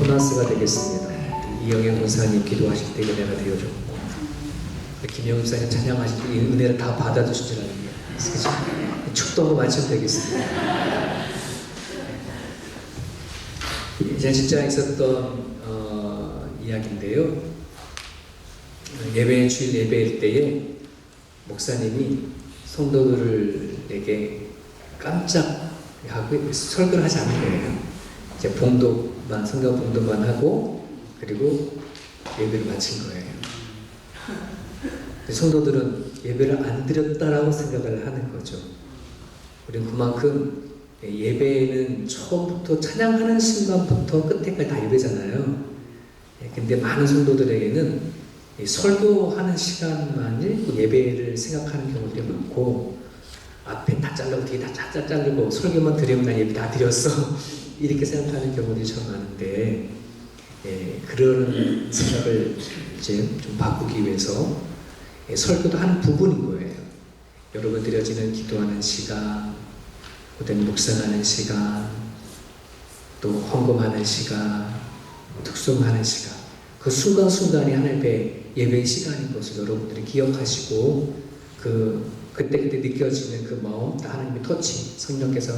보너스가 되겠습니다. 이영애 권사님 기도하실 때 은혜가 되어줬고, 김영희 목사님 찬양하실 때 이 은혜를 다 받아주신 줄 알았네요. 축도하고 마치면 되겠습니다. 제 진짜 있었던 이야기인데요. 주일 예배일 때에 목사님이 성도들에게 깜짝 하고 설교를 하지 않은 거예요. 이제 봉독만, 성경 봉독만 하고 그리고 예배를 마친 거예요. 성도들은 예배를 안 드렸다라고 생각을 하는 거죠. 우리는 그만큼 예배는 처음부터 찬양하는 순간부터 끝에까지 다 예배잖아요. 근데 많은 성도들에게는 설교하는 시간만을 예배를 생각하는 경우들이 많고, 앞에 다 자르고 뒤에 다 쫙쫙 자르고 설교만 드리면 나 예배 다 드렸어 이렇게 생각하는 경우들이 참 많은데, 그런 생각을 이제 좀 바꾸기 위해서 설교도 한 부분인 거예요. 여러분 드려지는 기도하는 시간, 그다음에 묵상하는 시간, 또 헌금하는 시간, 특송하는 시간, 그 순간순간이 하나님의 예배의 시간인 것을 여러분들이 기억하시고 그때 느껴지는 그 마음, 하나님의 터치, 성령께서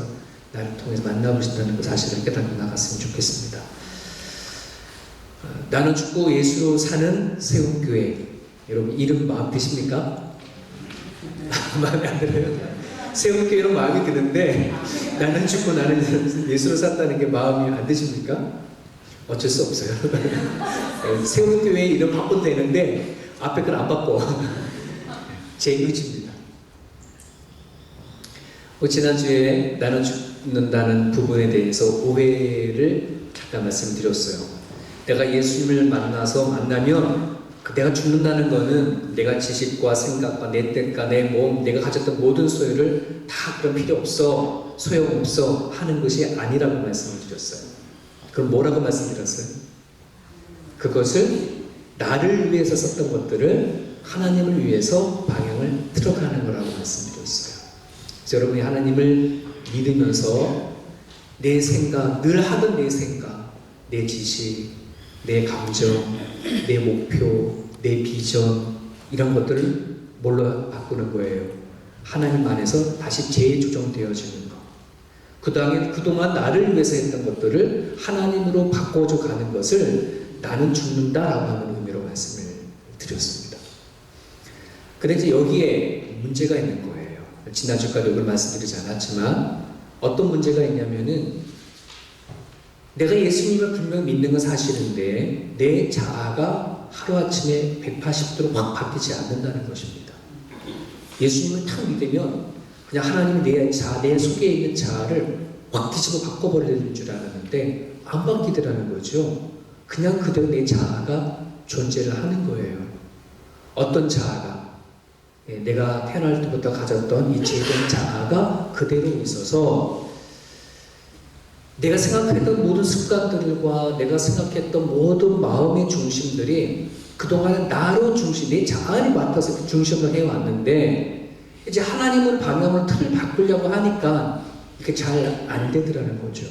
나를 통해서 만나보신다는 그 사실을 깨닫고 나갔으면 좋겠습니다. 나는 죽고 예수로 사는 세움교회, 여러분 이름 마음 드십니까? 마음에 안 들어요? 세움교회로 마음이 드는데 나는 죽고 나는 예수로 산다는 게 마음이 안 드십니까? 어쩔 수 없어요. 세움교회 이름 바꿔도 되는데 앞에 걸 안 바꿔. 제 의지입니다. 지난주에 나는 죽는다는 부분에 대해서 오해를 잠깐 말씀드렸어요. 내가 예수님을 만나면 내가 죽는다는 것은 내가 지식과 생각과 내 뜻과 내 몸, 내가 가졌던 모든 소유를 다 그런 필요 없어, 소용없어 하는 것이 아니라고 말씀을 드렸어요. 그럼 뭐라고 말씀드렸어요? 그것을 나를 위해서 썼던 것들을 하나님을 위해서 방향을 틀어가는 거라고 말씀드렸어요. 그래서 여러분이 하나님을 믿으면서 내 생각, 늘 하던 내 생각, 내 지식, 내 감정, 내 목표, 내 비전, 이런 것들을 뭘로 바꾸는 거예요? 하나님 안에서 다시 재조정되어지는 것. 그동안 나를 위해서 했던 것들을 하나님으로 바꿔줘 가는 것을 나는 죽는다라고 하는 의미로 말씀을 드렸습니다. 근데 이제 여기에 문제가 있는 거예요. 지난주까지 이걸 말씀드리지 않았지만 어떤 문제가 있냐면은 내가 예수님을 분명 믿는 건 사실인데 내 자아가 하루아침에 180도로 확 바뀌지 않는다는 것입니다. 예수님을 탁 믿으면 그냥 하나님이 내 속에 있는 자아를 확 뒤집어 바꿔버리는 줄 알았는데 안 바뀌더라는 거죠. 그냥 그대로 내 자아가 존재를 하는 거예요. 어떤 자아가? 내가 태어날 때부터 가졌던 이 죄된 자아가 그대로 있어서 내가 생각했던 모든 습관들과 내가 생각했던 모든 마음의 중심들이 그동안은 나로 중심, 내 자아를 맡아서 그 중심을 해왔는데 이제 하나님은 방향을 틀을 바꾸려고 하니까 이게 잘 안 되더라는 거죠.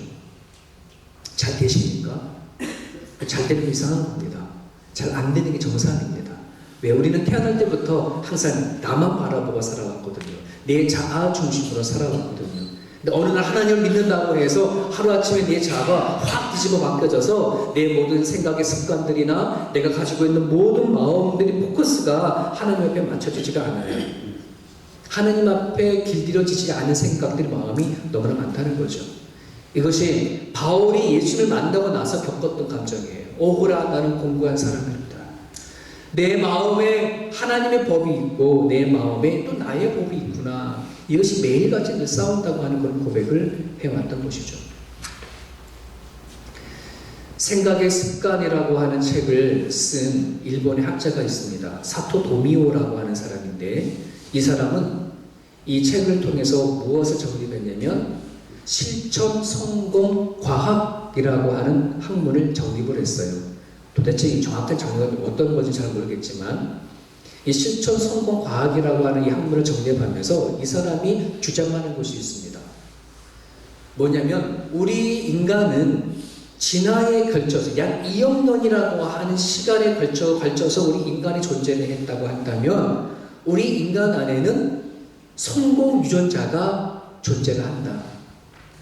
잘 되십니까? 잘 되는 게 이상한 겁니다. 잘 안 되는 게 정상입니다. 왜? 우리는 태어날 때부터 항상 나만 바라보고 살아왔거든요. 내 자아 중심으로 살아왔거든요. 근데 어느 날 하나님을 믿는다고 해서 하루아침에 내 자아가 확 뒤집어 바뀌어져서 내 모든 생각의 습관들이나 내가 가지고 있는 모든 마음들이 포커스가 하나님 앞에 맞춰지지가 않아요. 하나님 앞에 길들여지지 않은 생각들이 마음이 너무나 많다는 거죠. 이것이 바울이 예수를 만나고 나서 겪었던 감정이에요. 오호라 나는 공고한 사람입니다. 내 마음에 하나님의 법이 있고 내 마음에 또 나의 법이 있구나. 이것이 매일같이 늘 싸운다고 하는 그런 고백을 해왔던 것이죠. 생각의 습관이라고 하는 책을 쓴 일본의 학자가 있습니다. 사토 도미오라고 하는 사람인데 이 사람은 이 책을 통해서 무엇을 정립했냐면 실천 성공 과학이라고 하는 학문을 정립을 했어요. 도대체 이 정확한 정의가 어떤 건지 잘 모르겠지만 이 실천 성공 과학이라고 하는 이 학문을 정립하면서 이 사람이 주장하는 것이 있습니다. 뭐냐면 우리 인간은 진화에 걸쳐서 약 2억 년이라고 하는 시간에 걸쳐서 우리 인간이 존재를 했다고 한다면 우리 인간 안에는 성공 유전자가 존재를 한다.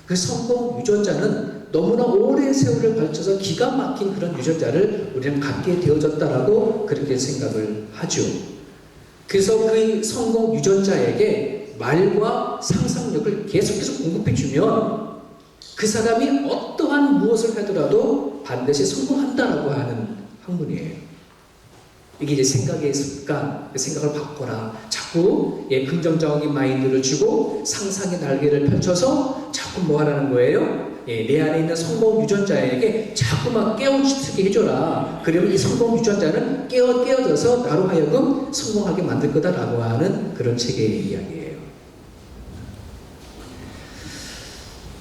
그 성공 유전자는 너무나 오랜 세월을 걸쳐서 기가 막힌 그런 유전자를 우리는 갖게 되어졌다라고 그렇게 생각을 하죠. 그래서 그 성공 유전자에게 말과 상상력을 계속해서 공급해주면 그 사람이 어떠한 무엇을 하더라도 반드시 성공한다라고 하는 학문이에요. 이게 이제 생각의 습관, 생각을 바꿔라. 자꾸 긍정적인 마인드를 주고 상상의 날개를 펼쳐서 자꾸 뭐 하라는 거예요? 내 안에 있는 성공 유전자에게 자꾸만 깨우치게 해줘라. 그러면 이 성공 유전자는 깨어져서 나로 하여금 성공하게 만들 거다라고 하는 그런 책의 이야기예요.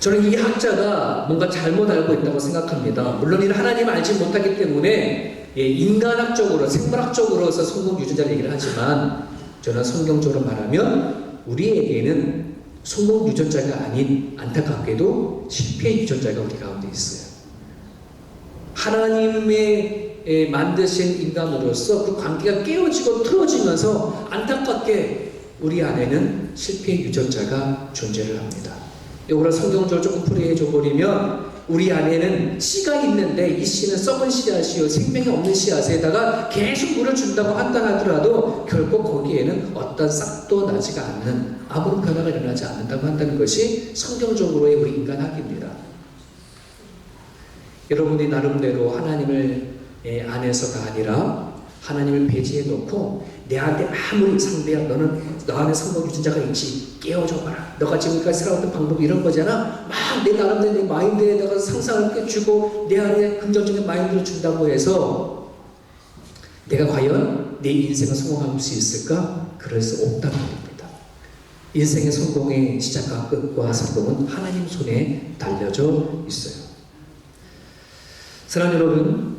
저는 이 학자가 뭔가 잘못 알고 있다고 생각합니다. 물론 이는 하나님 알지 못하기 때문에 인간학적으로, 생물학적으로서 성공 유전자를 얘기를 하지만 저는 성경적으로 말하면 우리에게는 성공 유전자가 아닌 안타깝게도 실패 유전자가 우리 가운데 있어요. 하나님의 만드신 인간으로서 그 관계가 깨어지고 틀어지면서 안타깝게 우리 안에는 실패 유전자가 존재를 합니다. 이거를 성경적으로 조금 풀이해 줘버리면 우리 안에는 씨가 있는데 이 씨는 썩은 씨앗이요 생명이 없는 씨앗에다가 계속 물을 준다고 한다 하더라도 결국 거기에는 어떤 싹도 나지가 않는 아무런 변화가 일어나지 않는다고 한다는 것이 성경적으로의 우리 인간학입니다. 여러분이 나름대로 하나님을 안에서가 아니라 하나님을 배제해 놓고 내한테 아무리 상대야 너는 너 안에 성공 유전자가 있지 깨워줘봐라. 너가 지금까지 살아왔던 방법이 이런 거잖아. 막 내 나름대로 내 마인드에 내가 상상을 깨주고 내 안에 긍정적인 마인드를 준다고 해서 내가 과연 내 인생을 성공할 수 있을까? 그럴 수 없다는 겁니다. 인생의 성공의 시작과 끝과 성공은 하나님 손에 달려져 있어요. 사랑하는 여러분,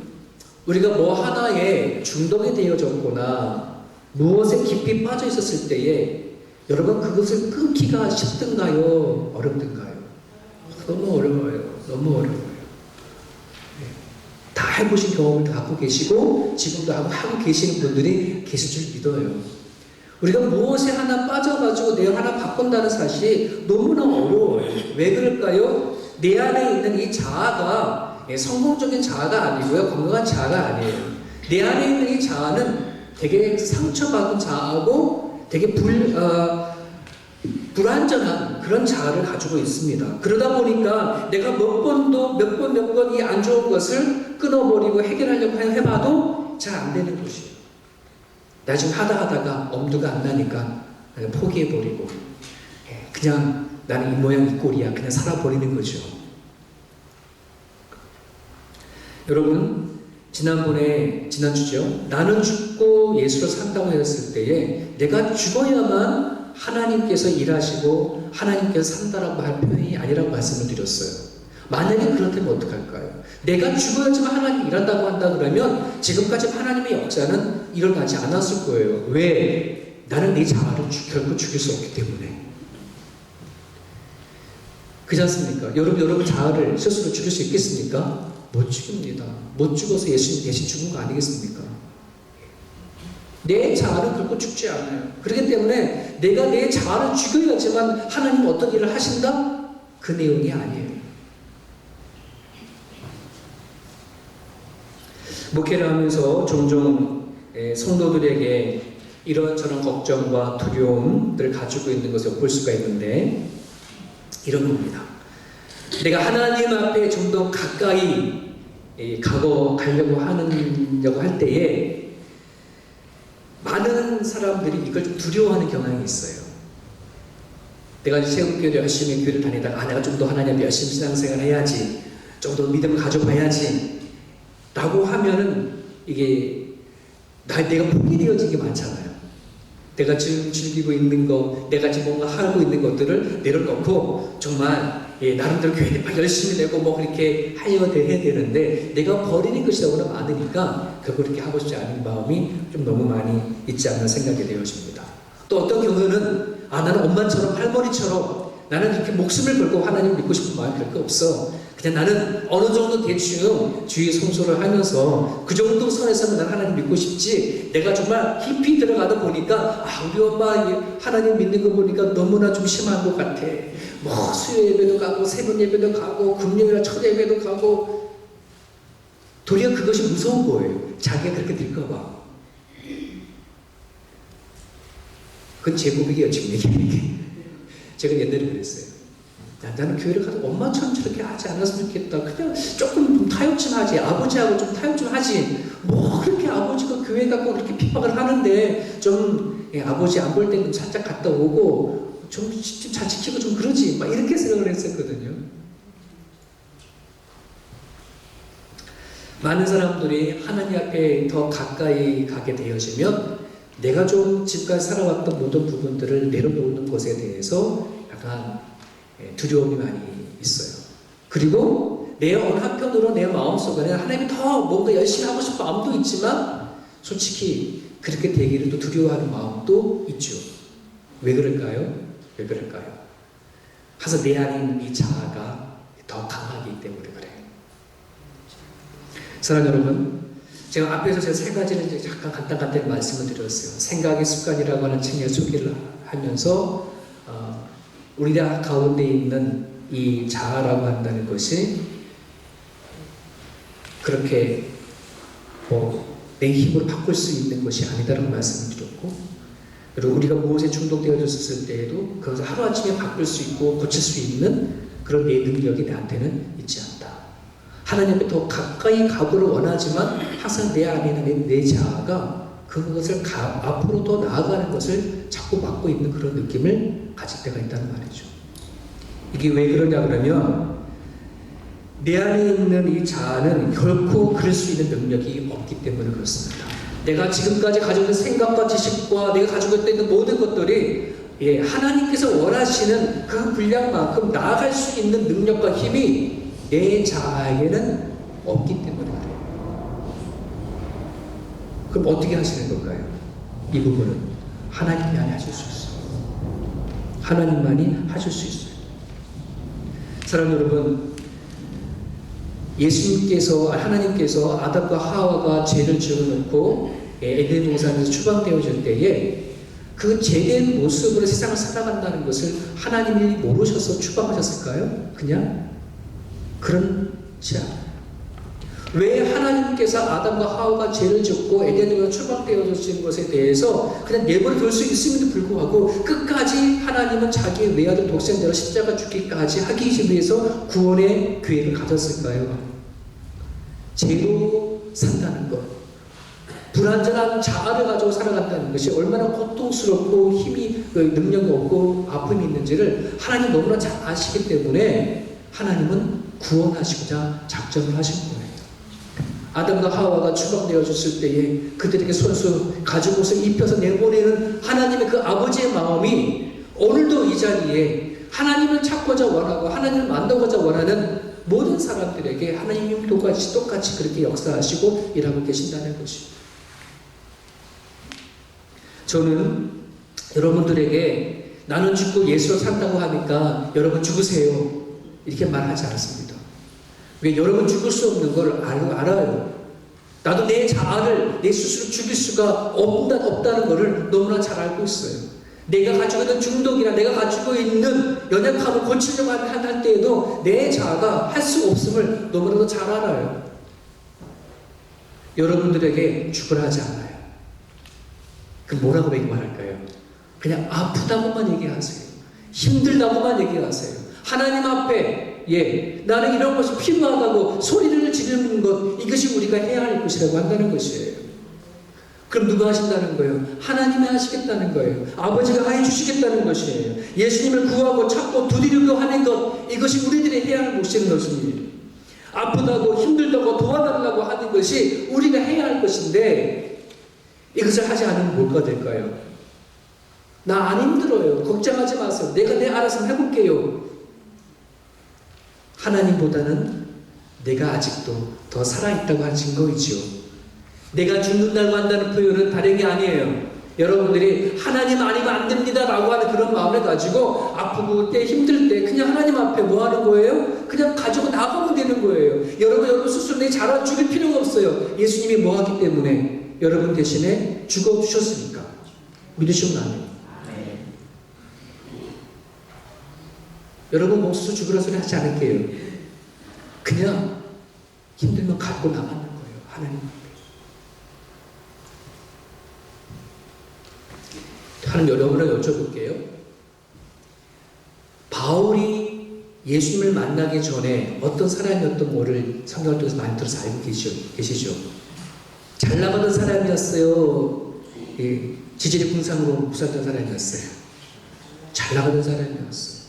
우리가 뭐 하나에 중독이 되어졌거나 무엇에 깊이 빠져 있었을 때에 여러분 그것을 끊기가 쉽든가요? 어렵든가요? 너무 어려워요. 너무 어려워요. 다 해보신 경험을 갖고 계시고 지금도 하고 계시는 분들이 계실 줄 믿어요. 우리가 무엇에 하나 빠져가지고 내 하나 바꾼다는 사실이 너무나 어려워요. 왜 그럴까요? 내 안에 있는 이 자아가 성공적인 자아가 아니고요. 건강한 자아가 아니에요. 내 안에 있는 이 자아는 되게 상처받은 자아고 되게 불완전한 그런 자아를 가지고 있습니다. 그러다 보니까 내가 몇 번 이 안 좋은 것을 끊어버리고 해결하려고 해봐도 잘 안 되는 것이에요. 나 지금 하다가 엄두가 안 나니까 그냥 포기해버리고 그냥 나는 이 모양 이 꼴이야 그냥 살아버리는 거죠. 여러분 지난주죠. 나는 죽고 예수를 산다고 했을 때에 내가 죽어야만 하나님께서 일하시고 하나님께서 산다라고 할 표현이 아니라고 말씀을 드렸어요. 만약에 그렇다면 어떡할까요? 내가 죽어야지만 하나님이 일한다고 한다 그러면 지금까지 하나님의 역사는 일어나지 않았을 거예요. 왜? 나는 내 자아를 결코 죽일 수 없기 때문에. 그렇지 않습니까? 여러분 자아를 스스로 죽일 수 있겠습니까? 못 죽입니다. 못 죽어서 예수님 대신 죽은 거 아니겠습니까? 내 자아는 결코 죽지 않아요. 그렇기 때문에 내가 내 자아를 죽여야지만 하나님 어떤 일을 하신다? 그 내용이 아니에요. 목회를 하면서 종종 성도들에게 이런저런 걱정과 두려움들을 가지고 있는 것을 볼 수가 있는데 이런 겁니다. 내가 하나님 앞에 좀 더 가까이 가려고 할 때에 많은 사람들이 이걸 좀 두려워하는 경향이 있어요. 내가 세운교회 열심히 교회를 다니다가 내가 좀 더 하나님 앞에 열심히 신앙생활 해야지, 좀 더 믿음을 가져봐야지 라고 하면은 이게 내가 포기되어진 게 많잖아요. 내가 지금 즐기고 있는 거, 내가 지금 뭔가 하고 있는 것들을 내려놓고 정말 나름대로 교회에 열심히 내고 뭐 그렇게 해야 되는데 내가 버리는 것이 너무나 많으니까 그렇게 하고 싶지 않은 마음이 좀 너무 많이 있지 않나 생각이 되어집니다. 또 어떤 경우는 나는 엄마처럼 할머니처럼 나는 이렇게 목숨을 걸고 하나님을 믿고 싶은 마음이 별거 없어. 그냥 나는 어느 정도 대충 주의 성소를 하면서 그 정도 선에서는 난 하나님 믿고 싶지, 내가 정말 깊이 들어가다 보니까 우리 엄마 하나님 믿는 거 보니까 너무나 좀 심한 것 같아. 뭐 수요 예배도 가고 새벽 예배도 가고 금요일날 첫 예배도 가고, 도리어 그것이 무서운 거예요. 자기가 그렇게 될까 봐. 그건 제 고백이에요, 지금 얘기하는 게. 제가 옛날에 그랬어요. 나는 교회를 가도 엄마처럼 저렇게 하지 않았으면 좋겠다. 그냥 조금 타협 좀 하지. 아버지하고 좀 타협 좀 하지. 뭐 그렇게 아버지가 교회 갖고 그렇게 핍박을 하는데 좀 아버지 안 볼 때는 살짝 갔다 오고 좀 잘 지키고 좀 그러지. 막 이렇게 생각을 했었거든요. 많은 사람들이 하나님 앞에 더 가까이 가게 되어지면 내가 좀 지금까지 살아왔던 모든 부분들을 내려놓는 것에 대해서 약간 두려움이 많이 있어요. 그리고 내 어느 한편으로 내 마음속에는 하나님이 더 뭔가 열심히 하고 싶은 마음도 있지만 솔직히 그렇게 되기를 또 두려워하는 마음도 있죠. 왜 그럴까요? 왜 그럴까요? 그래서 내 안에 있는 이 자아가 더 강하기 때문에 그래요. 사랑하는 여러분, 제가 앞에서 제가 세 가지를 이제 잠깐 간단히 말씀을 드렸어요. 생각의 습관이라고 하는 책의 소개를 하면서 우리 가운데 있는 이 자아라고 한다는 것이 그렇게 내 힘으로 바꿀 수 있는 것이 아니다라고 말씀을 드렸고, 그리고 우리가 무엇에 중독되어졌을 때에도 그것을 하루아침에 바꿀 수 있고 고칠 수 있는 그런 내 능력이 나한테는 있지 않다. 하나님 앞에 더 가까이 가고를 원하지만 항상 내 안에 있는 내 자아가 그것을 앞으로 더 나아가는 것을 자꾸 막고 있는 그런 느낌을 가질 때가 있다는 말이죠. 이게 왜 그러냐 그러면 내 안에 있는 이 자아는 결코 그럴 수 있는 능력이 없기 때문에 그렇습니다. 내가 지금까지 가지고 있는 생각과 지식과 내가 가지고 있는 모든 것들이 하나님께서 원하시는 그 분량만큼 나아갈 수 있는 능력과 힘이 내 자아에게는 없기 때문에 그래요. 그럼 어떻게 하시는 걸까요? 이 부분은 하나님만이 하실 수 있어요. 하나님만이 하실 수 있어요. 사랑하는 여러분, 하나님께서 아담과 하와가 죄를 지어놓고 에덴 동산에서 추방되어질 때에 그 죄된 모습으로 세상을 살아간다는 것을 하나님이 모르셔서 추방하셨을까요? 그냥 그렇지 않아요. 왜 하나님께서 아담과 하와가 죄를 짓고 에덴으로 추방되어진 것에 대해서 그냥 내버려 둘 수 있음에도 불구하고 끝까지 하나님은 자기의 외아들 독생자로 십자가 죽기까지 하기 위해서 구원의 계획을 가졌을까요? 죄로 산다는 것, 불완전한 자아를 가지고 살아간다는 것이 얼마나 고통스럽고 힘이 능력이 없고 아픔이 있는지를 하나님 너무나 잘 아시기 때문에 하나님은 구원하시고자 작정을 하신 거예요. 아담과 하와가 추방되어졌을 때에 그들에게 손수 가죽 옷을 입혀서 내보내는 하나님의 그 아버지의 마음이 오늘도 이 자리에 하나님을 찾고자 원하고 하나님을 만나고자 원하는 모든 사람들에게 하나님이 똑같이 그렇게 역사하시고 일하고 계신다는 것입니다. 저는 여러분들에게 나는 죽고 예수로 산다고 하니까 여러분 죽으세요 이렇게 말하지 않습니다. 왜? 여러분 죽을 수 없는 걸 알아요. 나도 내 자아를 내 스스로 죽일 수가 없다는 것을 너무나 잘 알고 있어요. 내가 가지고 있는 중독이나 내가 가지고 있는 연약함을 고치려고 할 때에도 내 자아가 할 수 없음을 너무나도 잘 알아요. 여러분들에게 죽으라 하지 않아요. 그 뭐라고 말할까요? 그냥 아프다고만 얘기하세요. 힘들다고만 얘기하세요. 하나님 앞에 나는 이런 것이 필요하다고 소리를 지르는 것, 이것이 우리가 해야 할 것이라고 한다는 것이에요. 그럼 누가 하신다는 거예요? 하나님이 하시겠다는 거예요. 아버지가 해주시겠다는 것이에요. 예수님을 구하고 찾고 두드리고 하는 것, 이것이 우리들이 해야 할 몫인 것입니다. 아프다고 힘들다고 도와달라고 하는 것이 우리가 해야 할 것인데 이것을 하지 않으면 뭐가 될까요? 나 안 힘들어요. 걱정하지 마세요. 내가 알아서 해볼게요. 하나님보다는 내가 아직도 더 살아있다고 하는 증거이지요. 내가 죽는다고 한다는 표현은 다른 게 아니에요. 여러분들이 하나님 아니면 안 됩니다 라고 하는 그런 마음을 가지고 아프고 때 힘들 때 그냥 하나님 앞에 뭐 하는 거예요? 그냥 가지고 나가면 되는 거예요. 여러분 스스로 내 자랑 죽일 필요가 없어요. 예수님이 뭐 하기 때문에 여러분 대신에 죽어주셨으니까. 믿으시면 안 돼요. 여러분 목숨 죽으라 소리 하지 않을게요. 그냥 힘들면 갖고 나가는 거예요. 하나님 앞에. 하는 여러분을 여쭤볼게요. 바울이 예수님을 만나기 전에 어떤 사람이었던 거를 성경을 통해서 많이 들어서 알고 계시죠? 잘 나가던 사람이었어요? 지질이 궁상으로 부살던 사람이었어요? 잘 나가던 사람이었어요.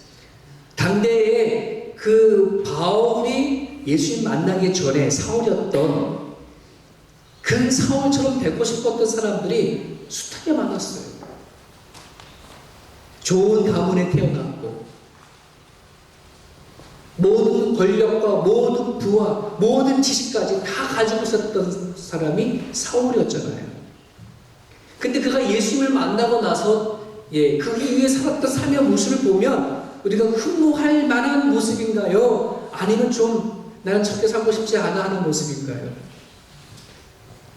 당대에 그 바울이 예수님 만나기 전에 사울이었던 그 사울처럼 되고 싶었던 사람들이 숱하게 많았어요. 좋은 가문에 태어났고 모든 권력과 모든 부와 모든 지식까지 다 가지고 있었던 사람이 사울이었잖아요. 근데 그가 예수님을 만나고 나서 그 이후에 살았던 삶의 모습을 보면 우리가 흠모할 만한 모습인가요? 아니면 좀 나는 저렇게 살고 싶지 않아 하는 모습인가요?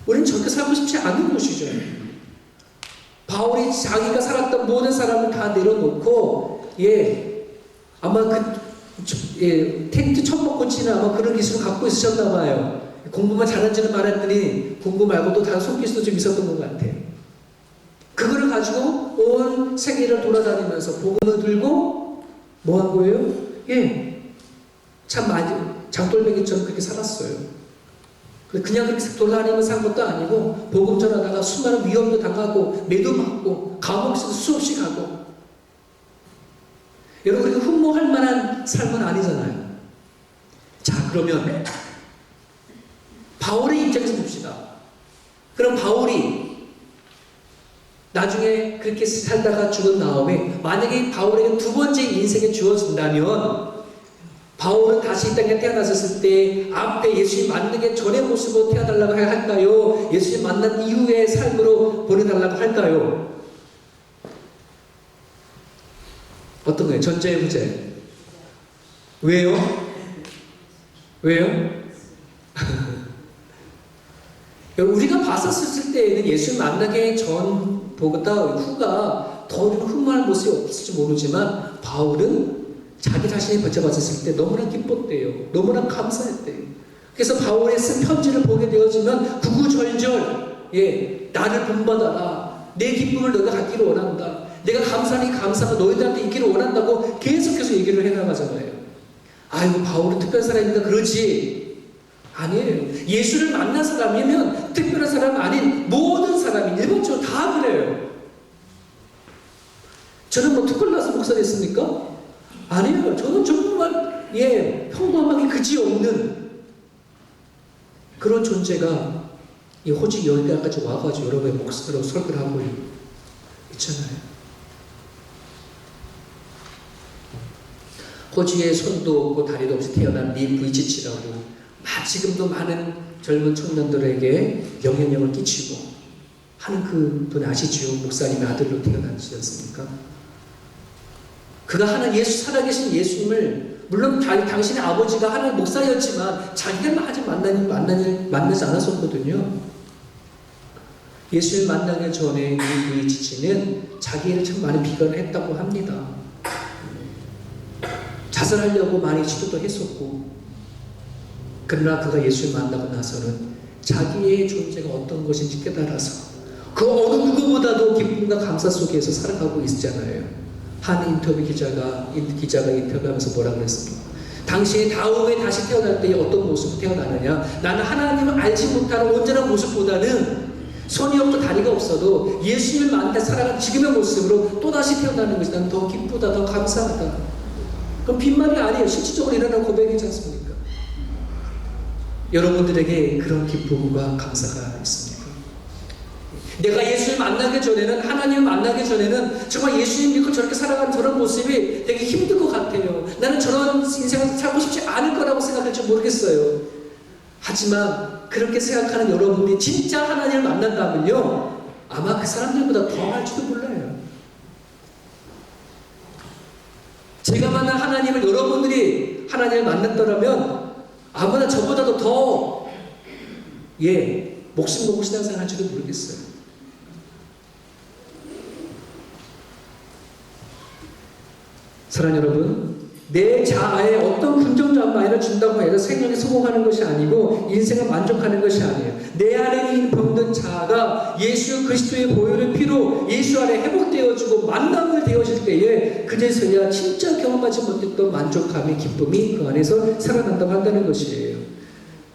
우리는 저렇게 살고 싶지 않은 것이죠. 바울이 자기가 살았던 모든 사람을 다 내려놓고 아마 텐트 천막고치는 아마 그런 기술을 갖고 있으셨나 봐요. 공부만 잘하지는 말았더니 공부 말고 또 다른 손기술도 좀 있었던 것 같아요. 그거를 가지고 온 세계를 돌아다니면서 복음을 들고 뭐 한 거예요? 참 많이 장돌뱅이처럼 그렇게 살았어요. 그냥 그렇게 돌아다니면서 산 것도 아니고 복음 전하다가 수많은 위험도 당하고 매도 맞고 감옥에서도 수없이 가고. 여러분 우리가 흠모할 만한 삶은 아니잖아요. 자, 그러면 바울의 입장에서 봅시다. 그럼 바울이 나중에 그렇게 살다가 죽은 다음에 만약에 바울에게 두 번째 인생이 주어진다면 바울은 다시 이 땅에 태어났을 때 앞에 예수님 만나기 전의 모습으로 태어나려고 할까요? 예수님 만난 이후의 삶으로 보내달라고 할까요? 어떤 거예요? 전자의 후자예요? 왜요? 우리가 봤었을 때에는 예수님 만나기 전보다 후가 더 흠모할 모습이 없을지 모르지만 바울은 자기 자신이 버텨봤었을 때 너무나 기뻤대요. 너무나 감사했대요. 그래서 바울의 쓴 편지를 보게 되어지면 구구절절 나를 본받아라. 내 기쁨을 너가 갖기를 원한다. 내가 감사하니 감사가 너희들한테 있기를 원한다고 계속해서 얘기를 해나가잖아요. 아이고 바울은 특별한 사람이니까 그러지. 아니에요. 예수를 만난 사람이면 특별한 사람 아닌 모든 사람이 일반적으로 다 그래요. 저는 뭐 특별나서 목사 됐습니까? 아니에요. 저는 정말 평범하게 그지없는 그런 존재가 이 호주 여기까지 와가지고 여러분의 목사로 설교를 하고 있잖아요. 호주에 손도 없고 다리도 없이 태어난 리 부이치치라고 지금도 많은 젊은 청년들에게 영향력을 끼치고 하는 그분 아시죠? 목사님의 아들로 태어나지 않습니까? 그가 살아계신 예수님을 물론 당신의 아버지가 하나님 목사였지만 자기가 아직 만나지 않았었거든요. 예수를 만나기 전에 이 부이치치는 자기를 참 많이 비관을 했다고 합니다. 자살하려고 많이 시도도 했었고, 그러나 그가 예수를 만나고 나서는 자기의 존재가 어떤 것인지 깨달아서 그 어느 누구보다도 기쁨과 감사 속에서 살아가고 있잖아요. 한 인터뷰 기자가 인터뷰하면서 뭐라 그랬습니까? 당신이 다음에 다시 태어날 때 어떤 모습으로 태어나느냐? 나는 하나님을 알지 못하는 온전한 모습보다는 손이 없고 다리가 없어도 예수님을 만나 살아가는 지금의 모습으로 또다시 태어나는 것이 나는 더 기쁘다, 더 감사하다. 그럼 빈말이 아니에요. 실질적으로 일어나는 고백이지 않습니까? 여러분들에게 그런 기쁨과 감사가 있습니까? 내가 예수를 만나기 전에는, 하나님을 만나기 전에는 정말 예수님 믿고 저렇게 살아가는 저런 모습이 되게 힘들 것 같아요. 나는 저런 인생을 살고 싶지 않을 거라고 생각할지 모르겠어요. 하지만 그렇게 생각하는 여러분이 진짜 하나님을 만난다면요, 아마 그 사람들보다 더 할지도 몰라요. 제가 만난 하나님을 여러분들이 하나님을 만났더라면 아무나 저보다도 더 목숨 걸고 신앙생활 할지도 모르겠어요. 사랑하는 여러분, 내 자아에 어떤 긍정적인 마인을 준다고 해서 생명에 성공하는 것이 아니고 인생을 만족하는 것이 아니에요. 내 안에 있는 병든 자아가 예수 그리스도의 보혈의 피로 예수 안에 회복되어지고 만남을 되어질 때에 그제서야 진짜 경험하지 못했던 만족감의 기쁨이 그 안에서 살아난다고 한다는 것이에요.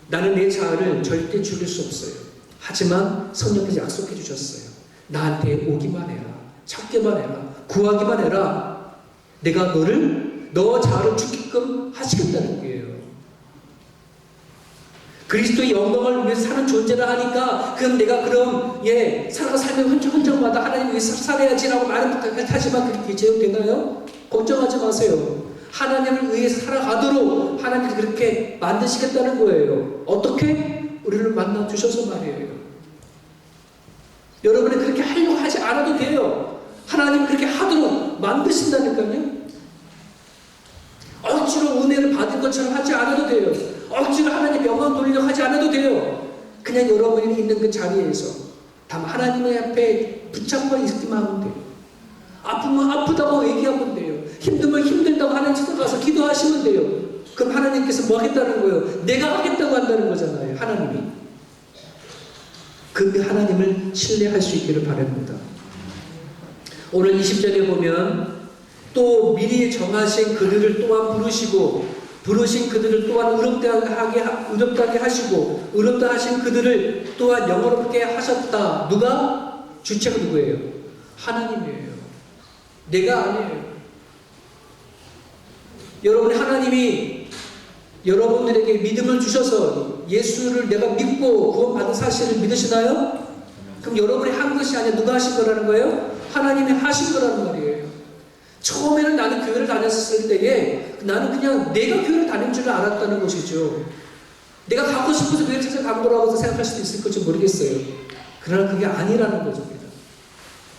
나는 내 자아를 절대 죽일 수 없어요. 하지만 성령께서 약속해 주셨어요. 나한테 오기만 해라. 찾기만 해라. 구하기만 해라. 내가 너 자아를 죽게끔 하시겠다는 거예요. 그리스도의 영광을 위해 사는 존재라 하니까 그럼 내가 삶의 현장마다 하나님 위해서 살아야지라고 말은 하지만 그렇게 제어되나요? 걱정하지 마세요. 하나님을 위해서 살아가도록 하나님이 그렇게 만드시겠다는 거예요. 어떻게? 우리를 만나주셔서 말이에요. 여러분이 그렇게 하려고 하지 않아도 돼요. 하나님이 그렇게 하도록 만드신다니까요. 억지로 은혜를 받을 것처럼 하지 않아도 돼요. 억지로 하나님 영광 돌리려고 하지 않아도 돼요. 그냥 여러분이 있는 그 자리에서 다만 하나님의 앞에 붙잡고 있기만 하면 돼요. 아프면 아프다고 얘기하면 돼요. 힘들면 힘들다고 하나님 찾아가서 기도하시면 돼요. 그럼 하나님께서 뭐 하겠다는 거예요? 내가 하겠다고 한다는 거잖아요. 하나님이. 그 하나님을 신뢰할 수 있기를 바랍니다. 오늘 20절에 보면 또 미리 정하신 그들을 또한 부르신 그들을 또한 의롭다하게 하시고 의롭다 하신 그들을 또한 영원롭게 하셨다. 누가? 주체가 누구예요? 하나님이에요. 내가 아니에요. 여러분이 하나님이 여러분들에게 믿음을 주셔서 예수를 내가 믿고 구원받은 사실을 믿으시나요? 그럼 여러분이 한 것이 아니라 누가 하신 거라는 거예요? 하나님이 하신 거라는 말이에요. 처음에는 나는 교회를 다녔을 때에 나는 그냥 내가 교회를 다닌 줄 알았다는 것이죠. 내가 가고 싶어서 교회를 찾아간 거라고 생각할 수도 있을 건지 모르겠어요. 그러나 그게 아니라는 것입니다.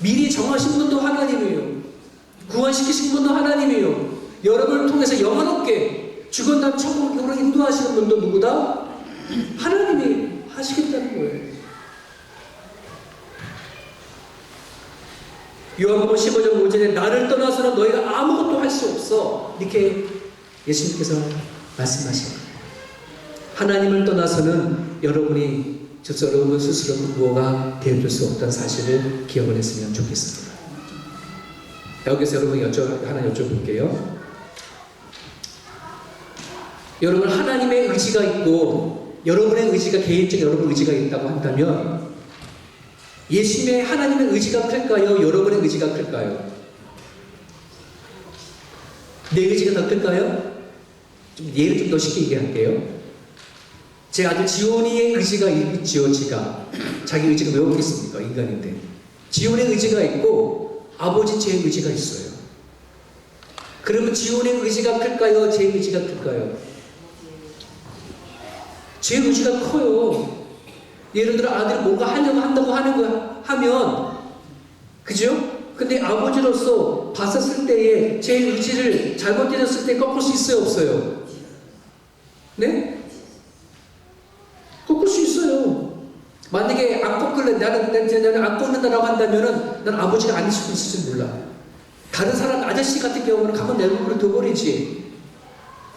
미리 정하신 분도 하나님이에요. 구원시키신 분도 하나님이에요. 여러분을 통해서 영원롭게 죽은 다음 천국으로 인도하시는 분도 누구다? 하나님이 하시겠다는 거예요. 요한복음 15장 5절에 나를 떠나서는 너희가 아무것도 할 수 없어. 이렇게 예수님께서 말씀하신 거예요. 하나님을 떠나서는 여러분 스스로 무엇가 되어줄 수 없다는 사실을 기억을 했으면 좋겠습니다. 여기서 여러분 하나 여쭤볼게요. 여러분 하나님의 의지가 있고 여러분의 의지가 개인적인 여러분 의지가 있다고 한다면 예수님의 하나님의 의지가 클까요? 여러분의 의지가 클까요? 내 의지가 더 클까요? 좀 예를 좀 더 쉽게 얘기할게요. 제 아들 지온이의 의지가 있지요. 자기 의지가 왜 없겠습니까? 인간인데. 지온의 의지가 있고 아버지 제 의지가 있어요. 그러면 지온의 의지가 클까요? 제 의지가 클까요? 제 의지가 커요. 예를 들어 아들이 뭔가 하려고 한다고 하면 그죠? 근데 아버지로서 봤었을 때에 제 의지를 잘못되었을 때 꺾을 수 있어요? 없어요? 네? 꺾을 수 있어요. 만약에 안 꺾을래, 나는 안 꺾는다라고 한다면은 난 아버지가 아닐 수도 있을지 몰라. 다른 사람, 아저씨 같은 경우는 가만 내버려 둬버리지.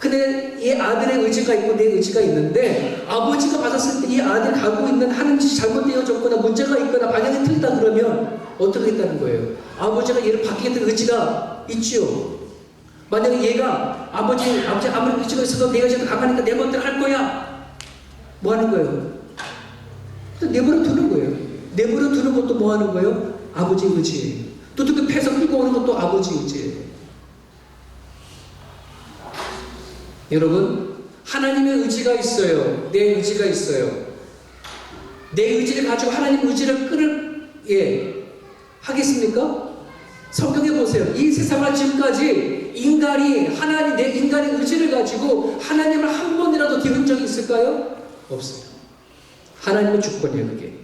근데 이 아들의 의지가 있고 내 의지가 있는데 아버지가 받았을 때 이 아들이 가고 있는 하는 짓이 잘못되어졌거나 문제가 있거나 방향이 틀리다 그러면 어떻게 했다는 거예요? 아버지가 얘를 바뀌겠다는 의지가 있지요. 만약에 얘가 아버지 아무리 의지가 있어도 내가 지금 강하니까 내 멋대로 할 거야. 뭐 하는 거예요? 내버려 두는 거예요. 내버려 두는 것도 뭐 하는 거예요? 아버지 의지예요. 또 그 패서 끌고 오는 것도 아버지 의지예요. 여러분, 하나님의 의지가 있어요. 내 의지가 있어요. 내 의지를 가지고 하나님 의지를 하겠습니까? 성경에 보세요. 이 세상을 지금까지 내 인간의 의지를 가지고 하나님을 한 번이라도 뒤흔 적이 있을까요? 없어요. 하나님의 주권이에요, 그게.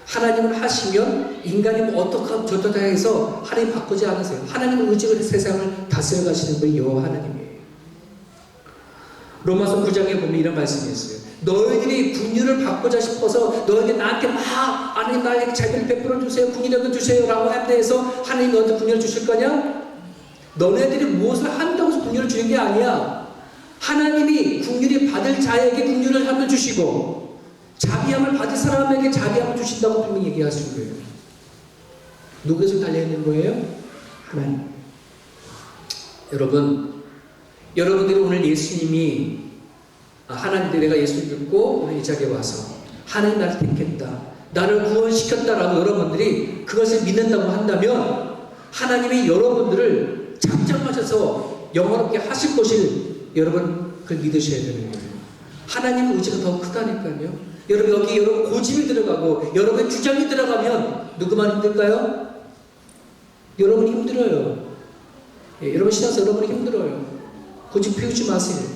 하나님은 하시면 인간이 뭐 어떻게 저떻게 해서 하나님 바꾸지 않으세요. 하나님은 의지로 세상을 다스려 가시는 분이 여호와 하나님이에요. 로마서 9장에 보면 이런 말씀이 있어요. 너희들이 국률을 바꾸자 싶어서 너희들이 나한테 막 하나님 나에게 자비를 베풀어 주세요, 국률을 주세요 라고 할 때에서 하나님 너한테 국률을 주실 거냐? 너네들이 무엇을 한다고 해서 국률을 주는 게 아니야. 하나님이 국률이 받을 자에게 국률을 하면 주시고 자비함을 받을 사람에게 자비함을 주신다고 분명히 얘기하시는 거예요. 누구에서 달려있는 거예요? 하나님. 여러분들이 오늘 예수님이 하나님들 내가 예수를 믿고 오늘 이 자리에 와서 하나님 나를 택했다, 나를 구원시켰다라고 여러분들이 그것을 믿는다고 한다면 하나님이 여러분들을 작정하셔서 영원롭게 하실 것을 여러분 그걸 믿으셔야 되는 거예요. 하나님의 의지가 더 크다니까요. 여러분 여기 여러분 고집이 들어가고 여러분의 주장이 들어가면 누구만 힘들까요? 여러분이 힘들어요. 예, 여러분 신앙에서 여러분이 힘들어요. 고집 피우지 마세요.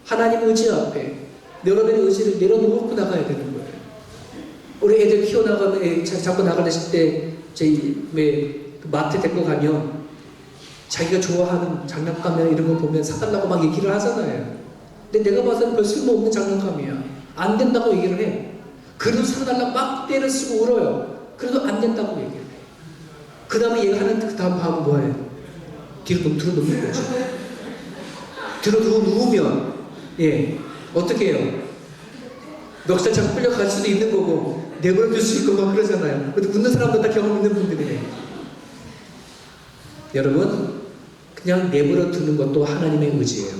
하나님 의지 앞에 여러분의 의지를 내려놓고 나가야 되는 거예요. 우리 애들 키워나가면 자꾸 나가실 때 저희 마트 데리고 가면 자기가 좋아하는 장난감이나 이런 거 보면 사달라고 막 얘기를 하잖아요. 근데 내가 봐서는 별 쓸모없는 장난감이야. 안 된다고 얘기를 해. 그래도 사달라고 막 때를 쓰고 울어요. 그래도 안 된다고 얘기를 해. 그 다음에 얘가 하는 그 다음 밤은 뭐해? 뒤로 누우는 거죠. 뒤로 누우면 어떻게 해요? 넋을 자꾸 끌려갈 수도 있는 거고 내버려둘 수 있고 막 그러잖아요. 근데 웃는 사람도 다 경험 있는 분들이에요. 여러분 그냥 내버려 두는 것도 하나님의 의지예요.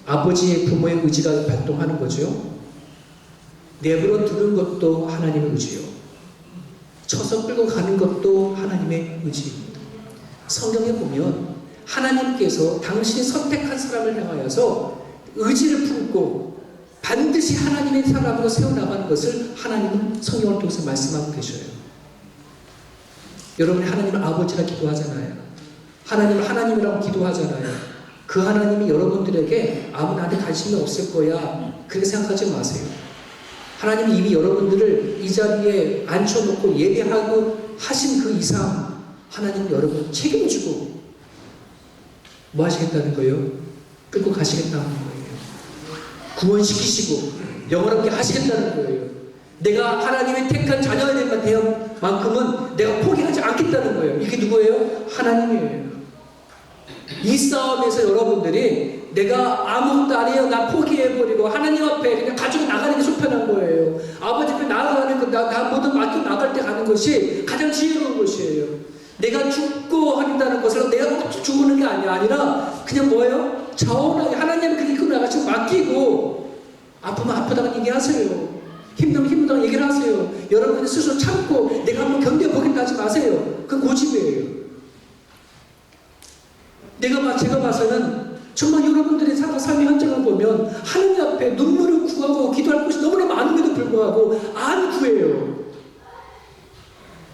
아버지의 부모의 의지가 발동하는 거죠. 내버려 두는 것도 하나님의 의지요. 쳐서 끌고 가는 것도 하나님의 의지입니다. 성경에 보면 하나님께서 당신이 선택한 사람을 향하여서 의지를 품고 반드시 하나님의 사람으로 세워나가는 것을 하나님은 성경을 통해서 말씀하고 계셔요. 여러분이 하나님을 아버지라 기도하잖아요. 하나님을 하나님이라고 기도하잖아요. 그 하나님이 여러분들에게 아무 나한테 관심이 없을 거야 그렇게 생각하지 마세요. 하나님이 이미 여러분들을 이 자리에 앉혀놓고 예배하고 하신 그 이상 하나님은 여러분을 책임지고 뭐 하시겠다는 거예요? 끌고 가시겠다는 거예요. 구원시키시고 영원롭게 하시겠다는 거예요. 내가 하나님의 택한 자녀가 된 만큼은 내가 포기하지 않겠다는 거예요. 이게 누구예요? 하나님이에요. 이 싸움에서 여러분들이 내가 아무것도 아니에요 나 포기해버리고 하나님 앞에 그냥 가지고 나가는 게 속편한 거예요. 아버지 앞에 나아가는 거 나 모든 맡겨 나갈 때 가는 것이 가장 지혜로운 것이에요. 내가 죽고 한다는 것을 내가 죽는 게 아니라 그냥 뭐예요? 자원하게 하나님 그렇게 이끌어 나가시고 맡기고 아프면 아프다고 얘기하세요. 힘들면 힘들다고 얘기를 하세요. 여러분이 스스로 참고 내가 한번 견뎌보겠다 하지 마세요. 그건 고집이에요. 제가 봐서는 정말 여러분들의 삶의 현장을 보면 하나님 앞에 눈물을 구하고 기도할 것이 너무나 많은데도 불구하고 안 구해요.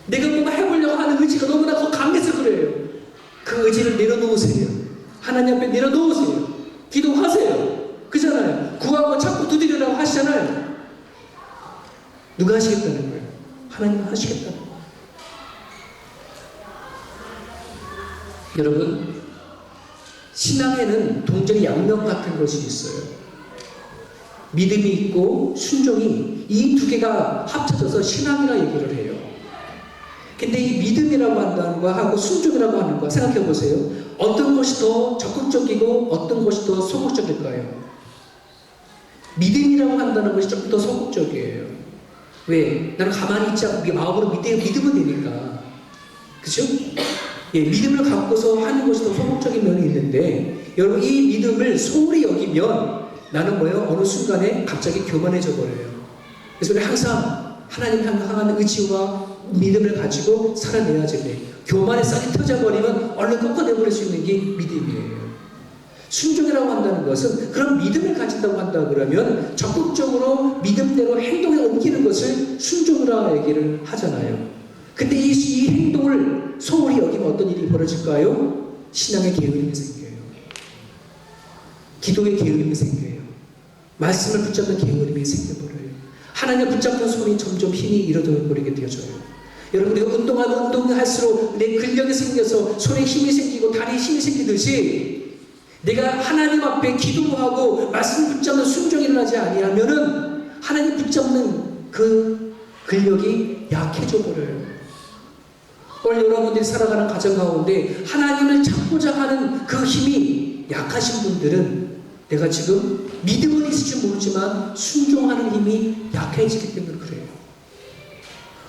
내가 뭔가 해보려고 하는 의지가 너무나 더 강해서 그래요. 그 의지를 내려놓으세요. 하나님 앞에 내려놓으세요. 기도하세요. 그잖아요. 구하고 자꾸 두드리라고 하시잖아요. 누가 하시겠다는 거예요? 하나님은 하시겠다는 거예요. 여러분 신앙에는 동전의 양면 같은 것이 있어요. 믿음이 있고 순종이 이 두 개가 합쳐져서 신앙이라 얘기를 해요. 근데 이 믿음이라고 한다는 거 하고 순종이라고 하는 거 생각해 보세요. 어떤 것이 더 적극적이고 어떤 것이 더 소극적일까요? 믿음이라고 한다는 것이 조금 더 소극적이에요. 왜? 나는 가만히 있지 않고 마음으로 믿으면 되니까. 그죠? 믿음을 갖고서 하는 것이 더 소극적인 면이 있는데 여러분 이 믿음을 소홀히 여기면 나는 뭐예요? 어느 순간에 갑자기 교만해져 버려요. 그래서 우리 항상 하나님 향한 의지와 믿음을 가지고 살아내야지 돼. 교만에 싹이 터져버리면 얼른 꺾어내버릴 수 있는 게 믿음이에요. 순종이라고 한다는 것은 그런 믿음을 가진다고 한다 그러면 적극적으로 믿음대로 행동에 옮기는 것을 순종이라고 얘기를 하잖아요. 근데 이 행동을 소홀히 여기면 어떤 일이 벌어질까요? 신앙의 게으름이 생겨요. 기도의 게으름이 생겨요. 말씀을 붙잡는 게으름이 생겨버려요. 하나님을 붙잡는 손이 점점 힘이 잃어버리게 되어져요. 여러분, 우리가 운동하면 운동할수록 내 근력이 생겨서 손에 힘이 생기고 다리에 힘이 생기듯이 내가 하나님 앞에 기도하고 말씀 붙잡는 순종이 일어나지 아니하면은 하나님 붙잡는 그 근력이 약해져 버려요. 오늘 여러분들이 살아가는 가정 가운데 하나님을 찾고자 하는 그 힘이 약하신 분들은 내가 지금 믿음은 있을지 모르지만 순종하는 힘이 약해지기 때문에 그래요.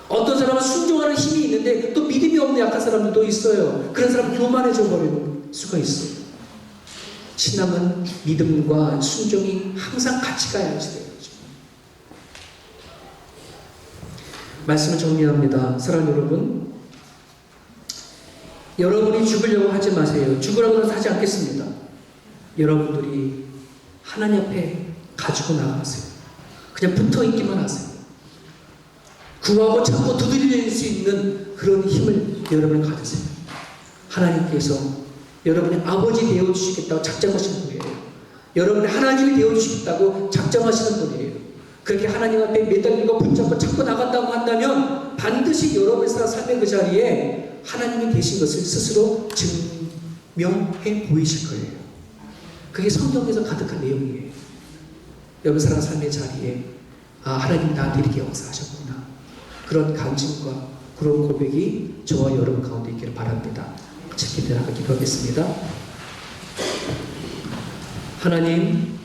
어떤 사람은 순종하는 힘이 있는데 또 믿음이 없는 약한 사람들도 있어요. 그런 사람은 교만해져 버리는 수가 있어요. 신앙은 믿음과 순종이 항상 같이 가야지 돼요. 말씀을 정리합니다. 사랑하는 여러분, 여러분이 죽으려고 하지 마세요. 죽으라고는 하지 않겠습니다. 여러분들이 하나님 앞에 가지고 나가세요. 그냥 붙어 있기만 하세요. 구하고 찾고 두드릴 수 있는 그런 힘을 여러분 가지세요. 하나님께서 여러분의 아버지 되어주시겠다고 작정하시는 분이에요. 여러분의 하나님이 되어주시겠다고 작정하시는 분이에요. 그렇게 하나님 앞에 매달리고 붙잡고 찾고 나간다고 한다면 반드시 여러분의 삶의 그 자리에 하나님이 계신 것을 스스로 증명해 보이실 거예요. 그게 성경에서 가득한 내용이에요. 여러분 사랑하는 삶의 자리에 하나님이 나한테 이렇게 역사하셨구나. 그런 간증과 그런 고백이 저와 여러분 가운데 있기를 바랍니다. 같이 기도하겠습니다. 하나님,